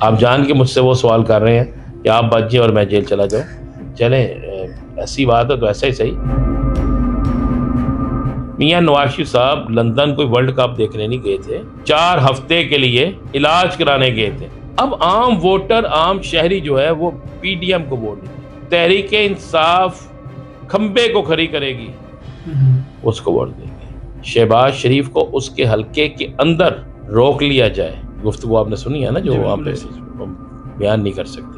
آپ جان کے مجھ سے وہ سوال کر رہے ہیں کہ آپ بچ جائیں اور میں جیل چلا جاؤں. چلیں ایسی بات ہے تو ایسا ہی صحیح. میاں نواز شریف صاحب لندن کوئی ورلڈ کپ دیکھنے نہیں گئے تھے, 4 ہفتے کے لیے علاج کرانے گئے تھے. اب عام ووٹر, عام شہری جو ہے وہ پی ڈی ایم کو ووٹ دیں گے, تحریک انصاف کھمبے کو کھڑی کرے گی, اس کو ووٹ دیں گے. شہباز شریف کو اس کے حلقے کے اندر روک لیا جائے. گفتگو آپ نے سنی ہے نا, جو وہاں پہ بیان نہیں کر سکتے.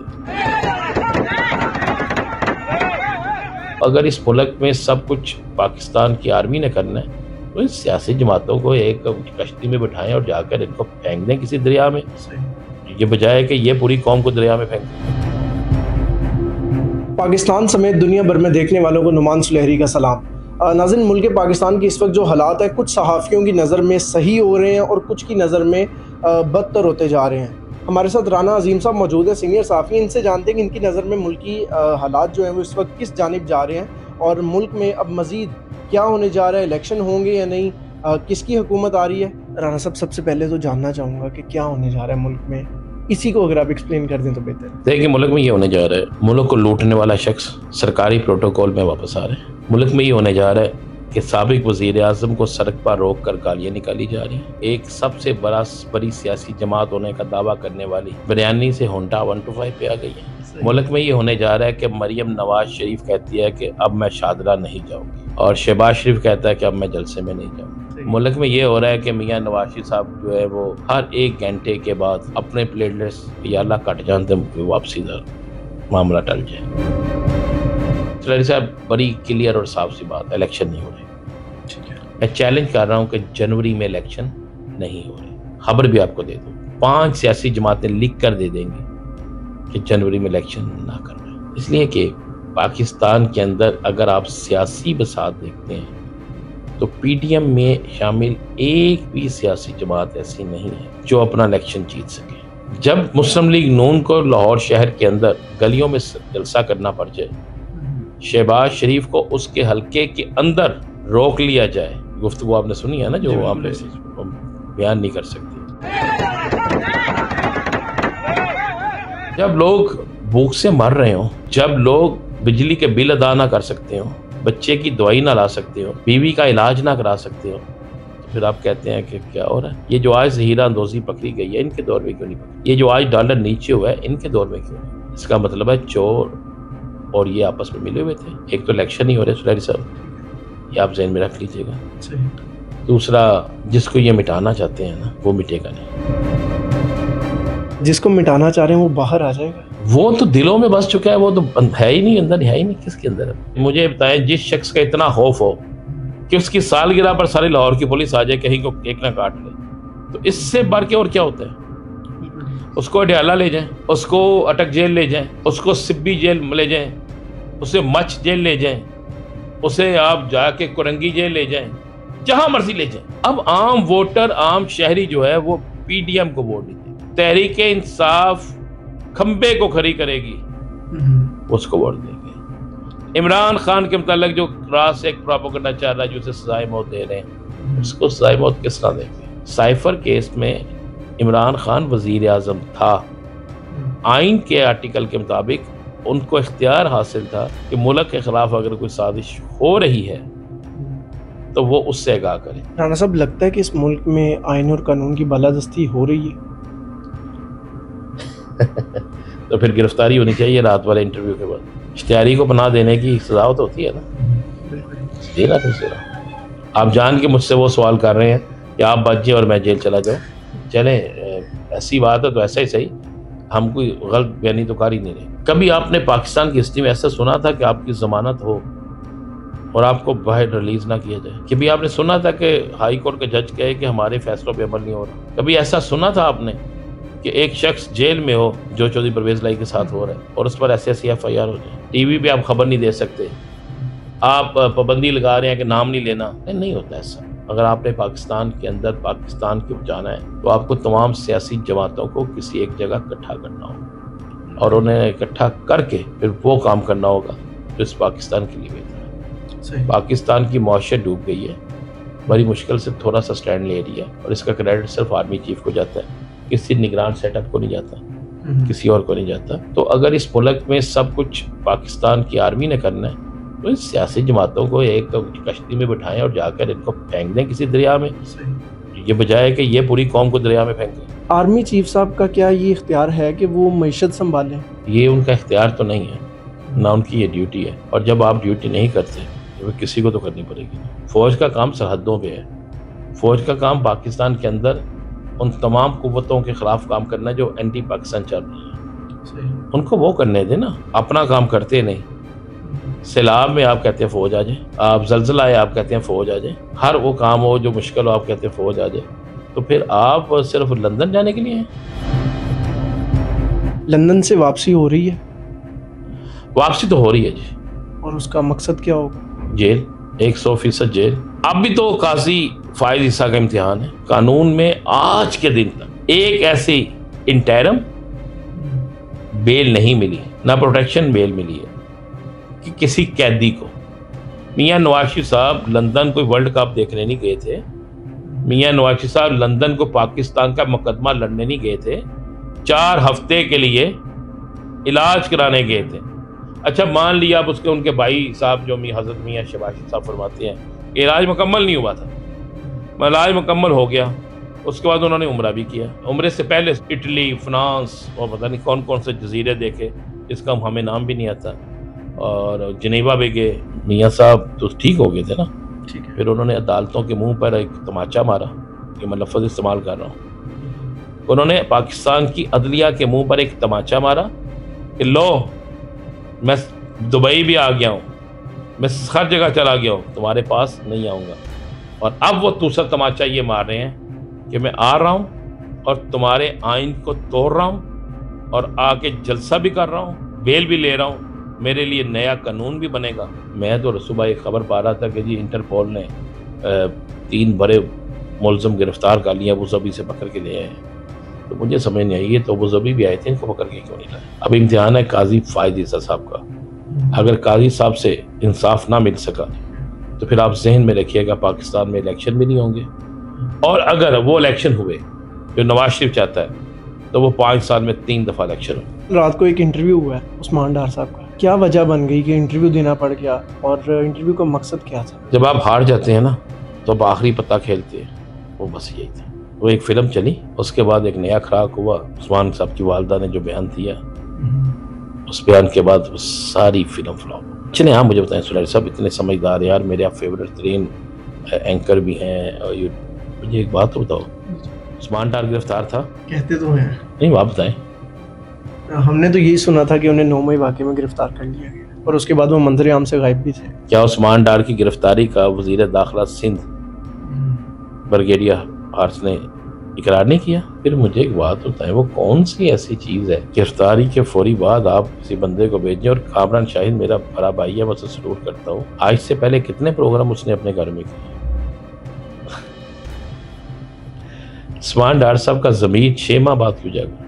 اگر اس ملک میں سب کچھ پاکستان کی آرمی نے کرنا ہے تو اس سیاسی جماعتوں کو ایک کشتی میں بٹھائیں اور جا کر ان کو پھینک دیں کسی دریا میں, یہ بجائے کہ یہ پوری قوم کو دریا میں پھینک دیں. پاکستان سمیت دنیا بھر میں دیکھنے والوں کو نعمان سلیحری کا سلام. ناظرین, ملک پاکستان کی اس وقت جو حالات ہیں کچھ صحافیوں کی نظر میں صحیح ہو رہے ہیں اور کچھ کی نظر میں بدتر ہوتے جا رہے ہیں. ہمارے ساتھ رانا عظیم صاحب موجود ہیں, سینئر صحافی. ان سے جانتے ہیں کہ ان کی نظر میں ملکی حالات جو ہیں وہ اس وقت کس جانب جا رہے ہیں اور ملک میں اب مزید کیا ہونے جا رہا ہے, الیکشن ہوں گے یا نہیں, کس کی حکومت آ رہی ہے. رانا صاحب, سب سے پہلے تو جاننا چاہوں گا کہ کیا ہونے جا رہا ہے ملک میں, اسی کو اگر آپ ایکسپلین کر دیں تو بہتر. دیکھیں, ملک میں یہ ہونے جا رہا ہے, ملک کو لوٹنے والا شخص سرکاری پروٹوکول میں واپس آ رہا ہے. ملک میں یہ ہونے جا رہا ہے کہ سابق وزیر اعظم کو سڑک پر روک کر گالیاں نکالی جا رہی ہیں. ایک سب سے بڑی سیاسی جماعت ہونے کا دعویٰ کرنے والی بریانی سے ہونڈا 125 پہ آ گئی ہے. ملک میں یہ ہونے جا رہا ہے کہ مریم نواز شریف کہتی ہے کہ اب میں شاہدرہ نہیں جاؤں گی, اور شہباز شریف کہتا ہے کہ اب میں جلسے میں نہیں جاؤں گی. ملک میں یہ ہو رہا ہے کہ میاں نواز شریف صاحب جو ہے وہ ہر 1 گھنٹے کے بعد اپنے پلیٹلیٹس یا اللہ کٹ جانتے واپسی دار معاملہ ٹل جائے. سلیحری صاحب, بڑی کلیئر اور صاف سی بات, الیکشن نہیں ہو رہے. میں چیلنج کر رہا ہوں کہ جنوری میں الیکشن نہیں ہو رہے. خبر بھی آپ کو دے دوں, 5 سیاسی جماعتیں لکھ کر دے دیں گے کہ جنوری میں الیکشن نہ کر رہے. اس لیے کہ پاکستان کے اندر اگر آپ سیاسی بساط دیکھتے ہیں تو پی ڈی ایم میں شامل ایک بھی سیاسی جماعت ایسی نہیں ہے جو اپنا الیکشن جیت سکے. جب مسلم لیگ نون کو لاہور شہر کے اندر گلیوں میں جلسہ کرنا پڑ جائے, شہباز شریف کو اس کے حلقے کے اندر روک لیا جائے. گفتگو آپ نے سنی ہے نا, جو وہاں پہ بیان نہیں کر سکتے. جب لوگ بھوک سے مر رہے ہوں, جب لوگ بجلی کے بل ادا نہ کر سکتے ہوں, بچے کی دوائی نہ لا سکتے ہو, بیوی کا علاج نہ کرا سکتے ہو, تو پھر آپ کہتے ہیں کہ کیا ہو رہا ہے. یہ جو آج ظہیرہ اندوزی پکڑی گئی ہے, ان کے دور میں کیوں نہیں پکڑی؟ یہ جو آج ڈالر نیچے ہوا ہے, ان کے دور میں کیوں نہیں؟ اس کا مطلب ہے چور اور یہ آپس میں ملے ہوئے تھے. ایک تو الیکشن نہیں ہو رہے سلیحری صاحب, یہ آپ ذہن میں رکھ لیجیے گا. دوسرا, جس کو یہ مٹانا چاہتے ہیں نا, وہ مٹے گا نہیں. جس کو مٹانا چاہ رہے ہیں وہ باہر آ جائے گا. وہ تو دلوں میں بس چکا ہے, وہ تو ہے ہی نہیں, اندر ہے ہی نہیں. کس کے اندر ہے؟ مجھے بتائیں, جس شخص کا اتنا خوف ہو کہ اس کی سالگرہ پر سارے لاہور کی پولیس آ جائے, کہیں کو ایک نہ کاٹ لے, تو اس سے بڑھ کے اور کیا ہوتا ہے؟ اس کو اڈیالہ لے جائیں, اس کو اٹک جیل لے جائیں, اس کو سبی جیل لے جائیں, اسے مچھ جیل لے جائیں, اسے آپ جا کے کرنگی جیل لے جائیں, جہاں مرضی لے جائیں. اب عام ووٹر, عام شہری جو ہے وہ پی ڈی ایم کو ووٹ دیں گے, تحریک انصاف کھمبے کو کھڑی کرے گی, اس کو ووٹ دیں گے. عمران خان کے متعلق جو راس ایک پروپیگنڈا چل رہا ہے, جو اسے سزائے موت دے رہے ہیں, اس کو سزائے موت کس طرح دیں گے؟ سائفر کیس میں عمران خان وزیر اعظم تھا, آئین کے آرٹیکل کے مطابق ان کو اختیار حاصل تھا کہ ملک کے خلاف اگر کوئی سازش ہو رہی ہے تو وہ اس سے آگاہ کرے. رانا صاحب, لگتا ہے کہ اس ملک میں آئین اور قانون کی بالادستی ہو رہی ہے. تو پھر گرفتاری ہونی چاہیے رات والے انٹرویو کے بعد. اشتہاری کو پناہ دینے کی سزا تو ہوتی ہے نا, دینا پھر سزا. آپ جان کے مجھ سے وہ سوال کر رہے ہیں کہ آپ بچ جائیں اور میں جیل چلا جاؤں. چلیں ایسی بات ہے تو ایسا ہی صحیح, ہم کوئی غلط بیانی تو کر ہی نہیں رہے. کبھی آپ نے پاکستان کی ہسٹری میں ایسا سنا تھا کہ آپ کی ضمانت ہو اور آپ کو باہر ریلیز نہ کیا جائے؟ کبھی آپ نے سنا تھا کہ ہائی کورٹ کے جج کہے کہ ہمارے فیصلوں پہ عمل نہیں ہو رہا؟ کبھی ایسا سنا تھا آپ نے کہ ایک شخص جیل میں ہو جو چودھری پرویز لائی کے ساتھ ہو رہا ہے اور اس پر ایسی ایف آئی آر ہو جائے؟ ٹی وی پہ آپ خبر نہیں دے سکتے, آپ پابندی لگا رہے ہیں کہ نام نہیں لینا. نہیں ہوتا ایسا. اگر آپ نے پاکستان کے اندر پاکستان کو بچانا ہے تو آپ کو تمام سیاسی جماعتوں کو کسی ایک جگہ اکٹھا کرنا ہوگا, اور انہیں اکٹھا کر کے پھر وہ کام کرنا ہوگا جو اس پاکستان کے لیے بہتر ہے. پاکستان کی معیشت ڈوب گئی ہے, بڑی مشکل سے تھوڑا سا سٹینڈ لے رہی ہے, اور اس کا کریڈٹ صرف آرمی چیف کو جاتا ہے, کسی نگران سیٹ اپ کو نہیں جاتا. کسی اور کو نہیں جاتا. تو اگر اس ملک میں سب کچھ پاکستان کی آرمی نے کرنا ہے تو اس سیاسی جماعتوں کو ایک کشتی میں بٹھائیں اور جا کر ان کو پھینک دیں کسی دریا میں, یہ بجائے کہ یہ پوری قوم کو دریا میں پھینکیں. آرمی چیف صاحب کا کیا یہ اختیار ہے کہ وہ معیشت سنبھالیں؟ یہ ان کا اختیار تو نہیں ہے, نہ ان کی یہ ڈیوٹی ہے, اور جب آپ ڈیوٹی نہیں کرتے تو کسی کو تو کرنی پڑے گی. فوج کا کام سرحدوں پہ ہے, فوج کا کام پاکستان کے اندر ان تمام قوتوں کے خلاف کام کرنا جو اینٹی پاکستان چل رہی ہیں. ان کو وہ کرنے دیں نا, اپنا کام کرتے نہیں. سیلاب میں آپ کہتے ہیں فوج آ جائے, آپ زلزلہ آئے آپ کہتے ہیں فوج آ جائے, ہر وہ کام ہو جو مشکل ہو آپ کہتے ہیں فوج آ جائے. تو پھر آپ صرف لندن جانے کے لیے ہیں؟ لندن سے واپسی ہو رہی ہے؟ واپسی تو ہو رہی ہے جی. اور اس کا مقصد کیا ہوگا؟ Jail, 100% jail. اب بھی تو قاضی فائز عیسیٰ کا امتحان ہے. قانون میں آج کے دن تک ایک ایسی انٹرم بیل نہیں ملی, نہ پروٹیکشن بیل ملی ہے کہ کسی قیدی کو. میاں نواز شریف صاحب لندن کوئی ورلڈ کپ دیکھنے نہیں گئے تھے, میاں نواز شریف صاحب لندن کو پاکستان کا مقدمہ لڑنے نہیں گئے تھے, 4 ہفتے کے لیے علاج کرانے گئے تھے. اچھا مان لیا اب اس کے ان کے بھائی صاحب جو حضرت میاں شہباز شریف صاحب فرماتے ہیں کہ علاج مکمل نہیں ہوا تھا. علاج مکمل ہو گیا, اس کے بعد انہوں نے عمرہ بھی کیا. عمرے سے پہلے اٹلی, فرانس اور پتہ نہیں کون کون سے جزیرے دیکھے جس کا ہمیں نام بھی نہیں آتا, اور جنیوا بھی گئے. میاں صاحب تو ٹھیک ہو گئے تھے نا, پھر انہوں نے عدالتوں کے منہ پر ایک تماچا مارا, یہ میں لفظ استعمال کر رہا ہوں. انہوں نے پاکستان کی عدلیہ کے منہ پر ایک تماچا مارا کہ لو میں دبئی بھی آ گیا ہوں, میں ہر جگہ چلا گیا ہوں, تمہارے پاس نہیں آؤں گا. اور اب وہ دوسرا تماچا یہ مار رہے ہیں کہ میں آ رہا ہوں اور تمہارے آئین کو توڑ رہا ہوں اور آ کے جلسہ بھی کر رہا ہوں, بیل بھی لے رہا ہوں, میرے لیے نیا قانون بھی بنے گا. میں تو صبح ایک خبر پا رہا تھا کہ جی انٹرپول نے 3 بڑے ملزم گرفتار کر لیے, ابو ظبی سے پکڑ کے لے آئے ہیں. تو مجھے سمجھ نہیں آئی, یہ تو ابو ظبی بھی آئے تھے, ان کو پکڑ کے کیوں نہیں لائے؟ اب امتحان ہے قاضی فائز عیسیٰ صاحب کا. اگر قاضی صاحب سے انصاف نہ مل سکا تو پھر آپ ذہن میں رکھیے گا پاکستان میں الیکشن بھی نہیں ہوں گے, اور اگر وہ الیکشن ہوئے جو نواز شریف چاہتا ہے تو وہ 5 سال میں 3 دفعہ الیکشن ہو. رات کو ایک انٹرویو ہوا ہے عثمان ڈار صاحب کا, کیا وجہ بن گئی کہ انٹرویو دینا پڑ گیا, اور انٹرویو کا مقصد کیا تھا؟ جب آپ ہار جاتے ہیں نا تو آپ آخری پتہ کھیلتے ہیں, وہ بس یہی تھا. وہ ایک فلم چلی, اس کے بعد ایک نیا کھڑاک ہوا, عثمان صاحب کی والدہ نے جو بیان دیا, اس بیان کے بعد وہ ساری فلم فلاپ. چلیں آپ مجھے بتائیں سلیر صاحب, اتنے سمجھدار یار, میرے آپ فیوریٹ ترین اینکر بھی ہیں, اور مجھے ایک بات تو بتاؤ, عثمان ڈار گرفتار تھا؟ کہتے تو ہیں. نہیں آپ بتائیں. ہم نے تو یہی سنا تھا کہ انہیں 9 مئی واقعے میں گرفتار کر لیا گیا, اور اس کے بعد وہ منظر عام سے غائب بھی تھے. کیا عثمان ڈار کی گرفتاری کا وزیر داخلہ سندھ برگیڈیئر ہارس نے اقرار نہیں کیا؟ پھر مجھے ایک بات بتائیں, وہ کون سی ایسی چیز ہے گرفتاری کے فوری بعد آپ کسی بندے کو بھیجیں؟ اور کامران شاہد میرا بڑا بھائی ہے, میں اسے سلوٹ کرتا ہوں, آج سے پہلے کتنے پروگرام اس نے اپنے گھر میں کیے. عثمان ڈار صاحب کا ضمیر 6 ماہ بعد کیوں جاگا؟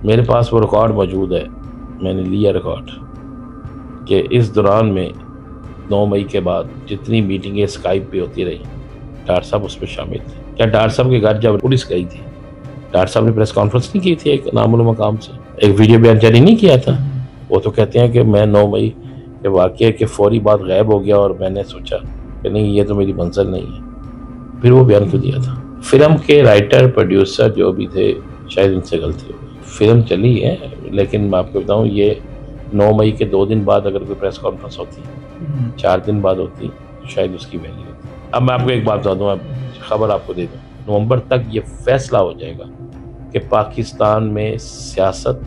میرے پاس وہ ریکارڈ موجود ہے, میں نے لیا ریکارڈ, کہ اس دوران میں 9 مئی کے بعد جتنی میٹنگیں اسکائپ پہ ہوتی رہی, ڈار صاحب اس میں شامل تھے. کیا ڈار صاحب کے گھر جب پولیس گئی تھی, ڈار صاحب نے پریس کانفرنس نہیں کی تھی ایک نامعلوم مقام سے, ایک ویڈیو بیان جاری نہیں کیا تھا؟ وہ تو کہتے ہیں کہ میں 9 مئی کے واقعے کے فوری بعد غائب ہو گیا, اور میں نے سوچا کہ نہیں یہ تو میری منزل نہیں ہے. پھر وہ بیان کیوں دیا تھا؟ فلم کے رائٹر پروڈیوسر جو بھی تھے شاید ان سے غلطی ہو گئی. فلم چلی ہے, لیکن میں آپ کو بتاؤں یہ 9 مئی کے 2 دن بعد اگر کوئی پریس کانفرنس ہوتی, 4 دن بعد ہوتی, شاید اس کی ویلیو ہوتی. اب میں آپ کو ایک بات بتا دوں, خبر آپ کو دے دوں, نومبر تک یہ فیصلہ ہو جائے گا کہ پاکستان میں سیاست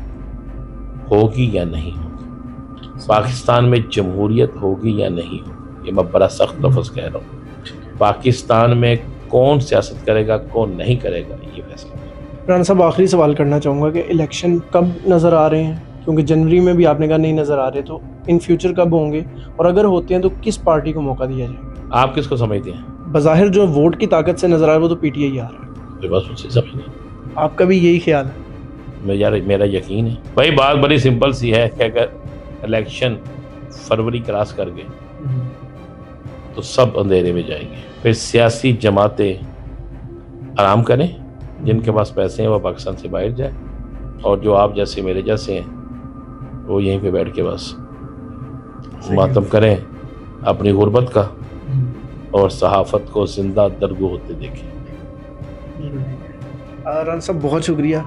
ہوگی یا نہیں ہوگی, پاکستان میں جمہوریت ہوگی یا نہیں ہوگی. یہ میں بڑا سخت لفظ کہہ رہا ہوں, پاکستان میں کون سیاست کرے گا کون نہیں کرے گا, یہ فیصلہ. رانا صاحب آخری سوال کرنا چاہوں گا کہ الیکشن کب نظر آ رہے ہیں, کیونکہ جنوری میں بھی آپ نے کہا نہیں نظر آ رہے, تو ان فیوچر کب ہوں گے, اور اگر ہوتے ہیں تو کس پارٹی کو موقع دیا جائے گا؟ آپ کس کو سمجھتے ہیں؟ بظاہر جو ووٹ کی طاقت سے نظر آ رہا ہے وہ تو پی ٹی آئی آ رہا ہے. بس اسے سمجھنا. آپ کا بھی یہی خیال ہے؟ میرا یقین ہے بھائی. بات بڑی سمپل سی ہے کہ اگر الیکشن فروری کراس کر گئے تو سب اندھیرے میں جائیں گے. پھر سیاسی جماعتیں آرام کریں, جن کے پاس پیسے ہیں وہ پاکستان سے باہر جائیں, اور جو آپ جیسے میرے جیسے ہیں وہ یہیں پہ بیٹھ کے بس ماتم کریں اپنی غربت کا اور صحافت کو زندہ درگو ہوتے دیکھیں. رانا صاحب بہت شکریہ.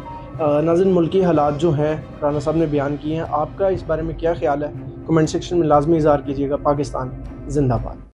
ناظرین ملکی حالات جو ہیں رانا صاحب نے بیان کیے ہیں, آپ کا اس بارے میں کیا خیال ہے؟ کمنٹ سیکشن میں لازمی اظہار کیجیے گا. پاکستان زندہ باد.